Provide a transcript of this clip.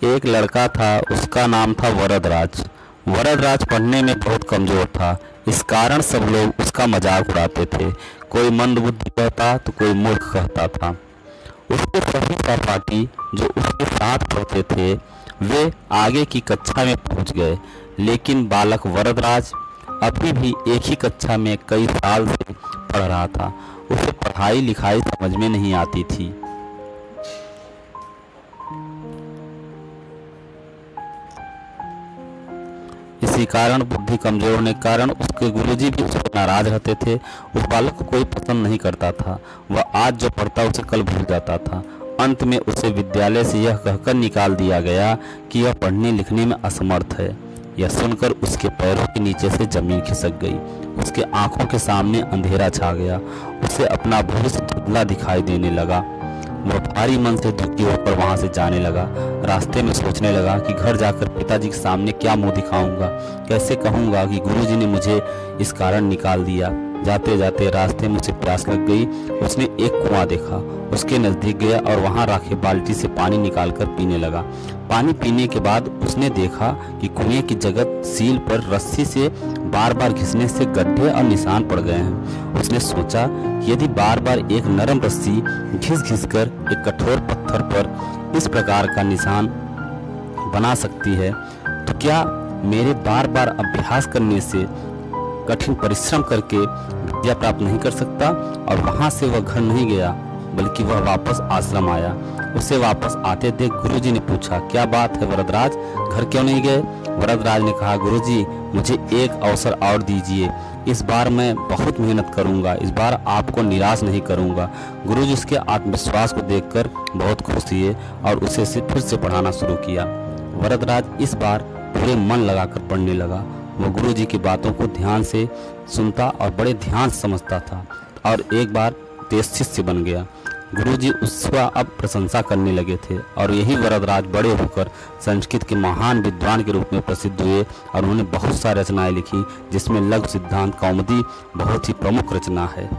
एक लड़का था, उसका नाम था वरदराज। वरदराज पढ़ने में बहुत कमज़ोर था। इस कारण सब लोग उसका मजाक उड़ाते थे। कोई मंदबुद्धि कहता तो कोई मूर्ख कहता था। उसके सभी सहपाठी जो उसके साथ पढ़ते थे वे आगे की कक्षा में पहुंच गए, लेकिन बालक वरदराज अभी भी एक ही कक्षा में कई साल से पढ़ रहा था। उसे पढ़ाई लिखाई समझ में नहीं आती थी। इसी कारण बुद्धि कमजोर होने के कारण उसके गुरुजी भी उस पर नाराज रहते थे। उस बालक को कोई पसंद नहीं करता था। वह आज जो पढ़ता उसे कल भूल जाता था। अंत में उसे विद्यालय से यह कहकर निकाल दिया गया कि यह पढ़ने लिखने में असमर्थ है। यह सुनकर उसके पैरों के नीचे से जमीन खिसक गई। उसके आंखों के सामने अंधेरा छा गया। उसे अपना भविष्य धुंधला दिखाई देने लगा। वह भारी मन से दुखी होकर वहां से जाने लगा। रास्ते में सोचने लगा कि घर जाकर पिताजी के सामने क्या मुंह दिखाऊंगा, कैसे कहूंगा कि गुरुजी ने मुझे इस कारण निकाल दिया। जाते जाते रास्ते में उसे प्यास लग गई। उसने एक कुआं देखा, उसके नजदीक गया और वहां रखे बाल्टी से पानी निकालकर पीने लगा। पानी पीने के बाद उसने देखा कि कुएं की जगह सील पर रस्सी से बार बार घिसने से गड्ढे और निशान पड़ गए हैं। उसने सोचा यदि बार बार एक नरम रस्सी घिस घिस कर एक कठोर पत्थर पर इस प्रकार का निशान बना सकती है तो क्या मेरे बार बार अभ्यास करने से कठिन परिश्रम करके विद्या प्राप्त नहीं कर सकता। और वहां से वह घर नहीं गया बल्कि वह वापस आश्रम आया। उसे वापस आते देख गुरुजी ने पूछा, क्या बात है वरदराज, घर क्यों नहीं गए? वरदराज ने कहा, गुरुजी मुझे एक अवसर और दीजिए। इस बार मैं बहुत मेहनत करूंगा। इस बार आपको निराश नहीं करूंगा। गुरुजी उसके आत्मविश्वास को देखकर बहुत खुश हुए और उसे फिर से पढ़ाना शुरू किया। वरदराज इस बार पूरे मन लगाकर पढ़ने लगा। वह गुरुजी की बातों को ध्यान से सुनता और बड़े ध्यान से समझता था और एक बार तेज शिष्य बन गया। गुरुजी उसका अब प्रशंसा करने लगे थे और यही वरदराज बड़े होकर संस्कृत के महान विद्वान के रूप में प्रसिद्ध हुए और उन्होंने बहुत सारी रचनाएं लिखी, जिसमें लघु सिद्धांत कौमुदी बहुत ही प्रमुख रचना है।